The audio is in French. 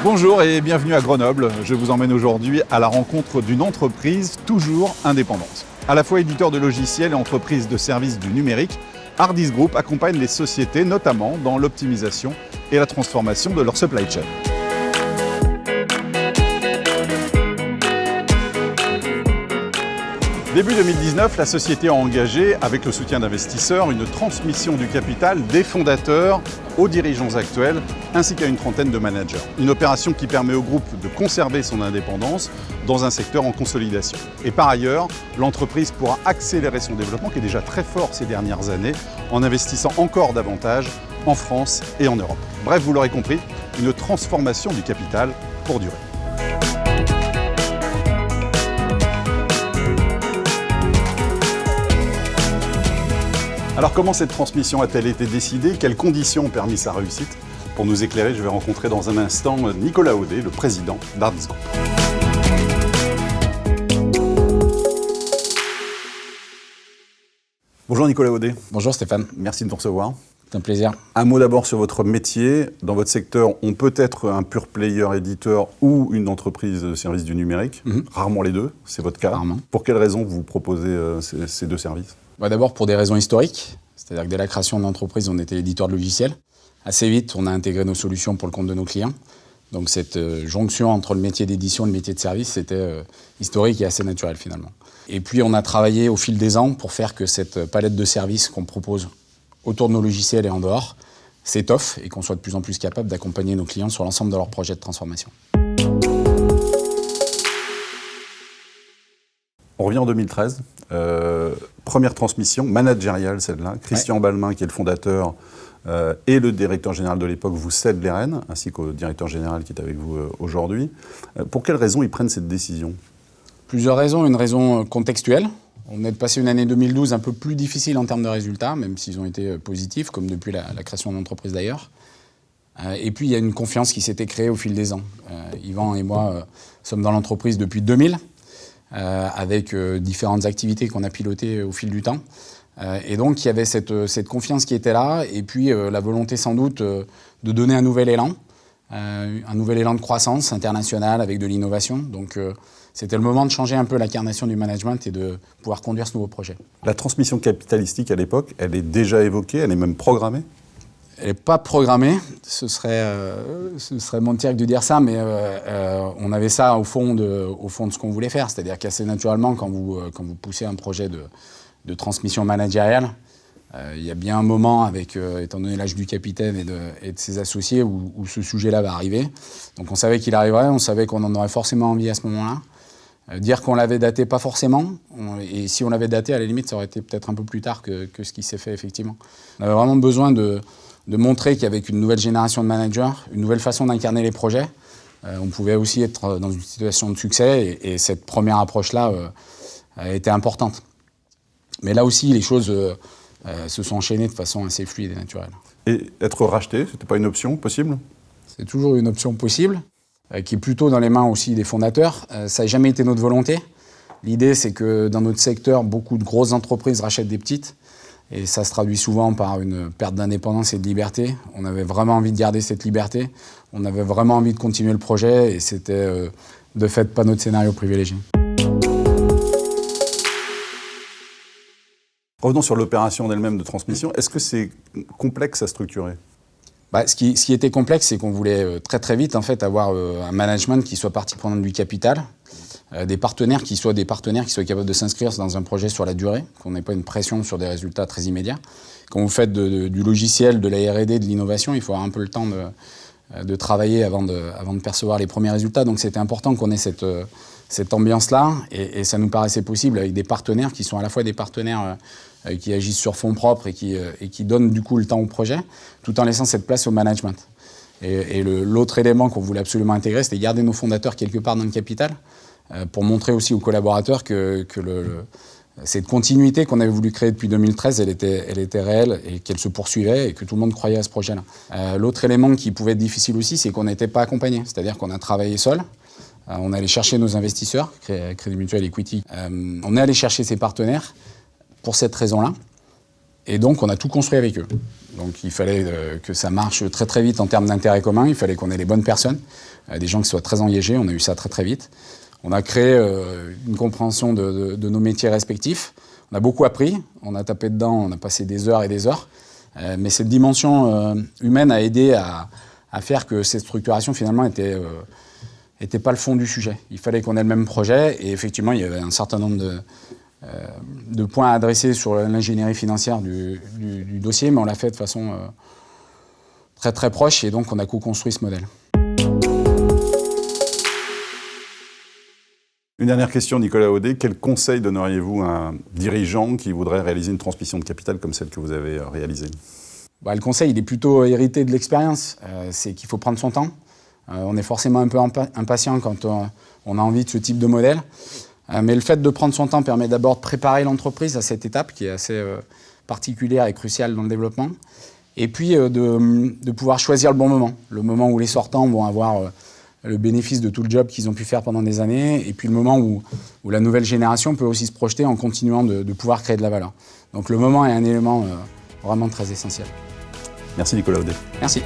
Bonjour et bienvenue à Grenoble. Je vous emmène aujourd'hui à la rencontre d'une entreprise toujours indépendante. À la fois éditeur de logiciels et entreprise de services du numérique, Hardis Group accompagne les sociétés notamment dans l'optimisation et la transformation de leur supply chain. Début 2019, la société a engagé, avec le soutien d'investisseurs, une transmission du capital des fondateurs aux dirigeants actuels, ainsi qu'à une trentaine de managers. Une opération qui permet au groupe de conserver son indépendance dans un secteur en consolidation. Et par ailleurs, l'entreprise pourra accélérer son développement, qui est déjà très fort ces dernières années, en investissant encore davantage en France et en Europe. Bref, vous l'aurez compris, une transformation du capital pour durer. Alors comment cette transmission a-t-elle été décidée? Quelles conditions ont permis sa réussite? Pour nous éclairer, je vais rencontrer dans un instant Nicolas Audet, le président d'Hardis Group. Bonjour Nicolas Audet. Bonjour Stéphane. Merci de nous recevoir. C'est un plaisir. Un mot d'abord sur votre métier. Dans votre secteur, on peut être un pure player éditeur ou une entreprise de services du numérique. Rarement les deux, c'est votre cas. Rarement. Pour quelles raisons vous proposez ces deux services? D'abord pour des raisons historiques, c'est-à-dire que dès la création de l'entreprise, on était éditeur de logiciels. Assez vite, on a intégré nos solutions pour le compte de nos clients. Donc cette jonction entre le métier d'édition et le métier de service, c'était historique et assez naturel finalement. Et puis on a travaillé au fil des ans pour faire que cette palette de services qu'on propose autour de nos logiciels et en dehors s'étoffe et qu'on soit de plus en plus capable d'accompagner nos clients sur l'ensemble de leurs projets de transformation. On revient en 2013, première transmission managériale celle-là. Christian Balmain, qui est le fondateur et le directeur général de l'époque, vous cède les rênes, ainsi qu'au directeur général qui est avec vous aujourd'hui. Pour quelles raisons ils prennent cette décision? Plusieurs raisons. Une raison contextuelle. On est passé une année 2012 un peu plus difficile en termes de résultats, même s'ils ont été positifs, comme depuis la création de l'entreprise d'ailleurs. Et puis il y a une confiance qui s'était créée au fil des ans. Yvan et moi sommes dans l'entreprise depuis 2000. Avec différentes activités qu'on a pilotées au fil du temps. Et donc, il y avait cette confiance qui était là, et puis la volonté sans doute de donner un nouvel élan de croissance internationale avec de l'innovation. Donc, c'était le moment de changer un peu l'incarnation du management et de pouvoir conduire ce nouveau projet. La transmission capitalistique à l'époque, elle est déjà évoquée, elle est même programmée? Elle n'est pas programmée, ce serait mentir que de dire ça, mais on avait ça au fond de ce qu'on voulait faire. C'est-à-dire qu'assez naturellement, quand vous poussez un projet de transmission managériale, il y a bien un moment, étant donné l'âge du capitaine et de ses associés, où ce sujet-là va arriver. Donc on savait qu'il arriverait, on savait qu'on en aurait forcément envie à ce moment-là. Dire qu'on l'avait daté, pas forcément. Et si on l'avait daté, à la limite, ça aurait été peut-être un peu plus tard que ce qui s'est fait, effectivement. On avait vraiment besoin de montrer qu'avec une nouvelle génération de managers, une nouvelle façon d'incarner les projets, on pouvait aussi être dans une situation de succès, et cette première approche-là était importante. Mais là aussi, les choses se sont enchaînées de façon assez fluide et naturelle. Et être racheté, c'était pas une option possible? C'est toujours une option possible, qui est plutôt dans les mains aussi des fondateurs. Ça n'a jamais été notre volonté. L'idée, c'est que dans notre secteur, beaucoup de grosses entreprises rachètent des petites. Et ça se traduit souvent par une perte d'indépendance et de liberté. On avait vraiment envie de garder cette liberté. On avait vraiment envie de continuer le projet. Et c'était de fait pas notre scénario privilégié. Revenons sur l'opération en elle-même de transmission. Est-ce que c'est complexe à structurer? Ce qui était complexe, c'est qu'on voulait très très vite en fait, avoir un management qui soit partie prenante du capital. Des partenaires qui soient capables de s'inscrire dans un projet sur la durée, qu'on n'ait pas une pression sur des résultats très immédiats. Quand vous faites du logiciel, de la R&D, de l'innovation, il faut avoir un peu le temps de travailler avant de percevoir les premiers résultats. Donc c'était important qu'on ait cette ambiance-là, et ça nous paraissait possible avec des partenaires qui sont à la fois des partenaires qui agissent sur fonds propres et qui donnent du coup le temps au projet, tout en laissant cette place au management. Et l'autre élément qu'on voulait absolument intégrer, c'était garder nos fondateurs quelque part dans le capital, pour montrer aussi aux collaborateurs que cette continuité qu'on avait voulu créer depuis 2013, elle était réelle et qu'elle se poursuivait et que tout le monde croyait à ce projet-là. L'autre élément qui pouvait être difficile aussi, c'est qu'on n'était pas accompagné. C'est-à-dire qu'on a travaillé seul. On est allé chercher nos investisseurs, Crédit Mutuel, Equity. On est allé chercher ses partenaires pour cette raison-là. Et donc, on a tout construit avec eux. Donc, il fallait que ça marche très très vite en termes d'intérêt commun. Il fallait qu'on ait les bonnes personnes, des gens qui soient très engagés. On a eu ça très très vite. On a créé une compréhension de nos métiers respectifs. On a beaucoup appris. On a tapé dedans. On a passé des heures et des heures. Mais cette dimension humaine a aidé à faire que cette structuration, finalement, était pas le fond du sujet. Il fallait qu'on ait le même projet. Et effectivement, il y avait un certain nombre de points à adresser sur l'ingénierie financière du dossier, mais on l'a fait de façon très très proche et donc on a co-construit ce modèle. Une dernière question, Nicolas Audet. Quel conseil donneriez-vous à un dirigeant qui voudrait réaliser une transmission de capital comme celle que vous avez réalisée ? Le conseil, il est plutôt hérité de l'expérience. C'est qu'il faut prendre son temps. On est forcément un peu impatient quand on a envie de ce type de modèle. Mais le fait de prendre son temps permet d'abord de préparer l'entreprise à cette étape qui est assez particulière et cruciale dans le développement. Et puis de pouvoir choisir le moment où les sortants vont avoir le bénéfice de tout le job qu'ils ont pu faire pendant des années, et puis le moment où la nouvelle génération peut aussi se projeter en continuant de pouvoir créer de la valeur. Donc le moment est un élément vraiment très essentiel. Merci Nicolas Audet. Merci.